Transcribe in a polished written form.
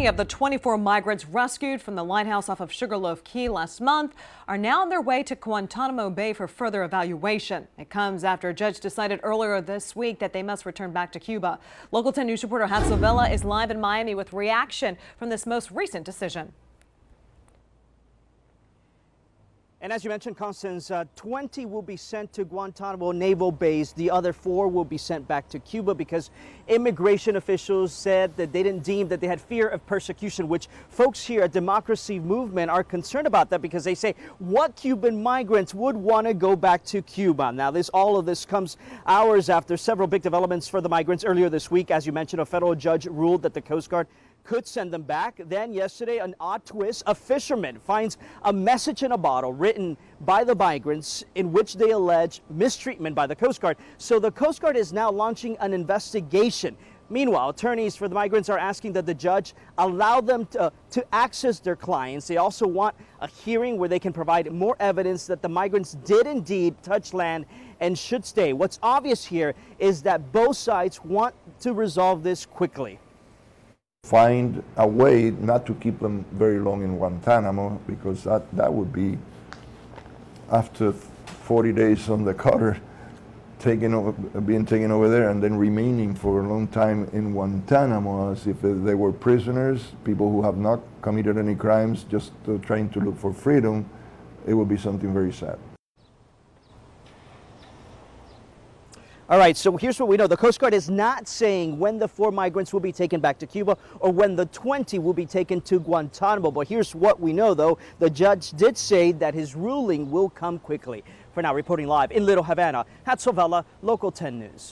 20 of the 24 migrants rescued from the lighthouse off of Sugarloaf Key last month are now on their way to Guantanamo Bay for further evaluation. It comes after a judge decided earlier this week that they must return back to Cuba. Local 10 News reporter Hatzel Vela is live in Miami with reaction from this most recent decision. And as you mentioned, Constance, 20 will be sent to Guantanamo Naval Base. The other 4 will be sent back to Cuba because immigration officials said that they didn't deem that they had fear of persecution, which folks here at Democracy Movement are concerned about that because they say what Cuban migrants would want to go back to Cuba. Now, all of this comes hours after several big developments for the migrants. Earlier this week, as you mentioned, a federal judge ruled that the Coast Guard could send them back. Then yesterday, an odd twist, a fisherman finds a message in a bottle written by the migrants in which they allege mistreatment by the Coast Guard. So the Coast Guard is now launching an investigation. Meanwhile, attorneys for the migrants are asking that the judge allow them to access their clients. They also want a hearing where they can provide more evidence that the migrants did indeed touch land and should stay. What's obvious here is that both sides want to resolve this quickly. Find a way not to keep them very long in Guantanamo, because that would be, after 40 days on the cutter, being taken over there and then remaining for a long time in Guantanamo as if they were prisoners, people who have not committed any crimes, just trying to look for freedom. It would be something very sad. All right, so here's what we know. The Coast Guard is not saying when the 4 migrants will be taken back to Cuba or when the 20 will be taken to Guantanamo. But here's what we know, though. The judge did say that his ruling will come quickly. For now, reporting live in Little Havana, Hatzel Vela, Local 10 News.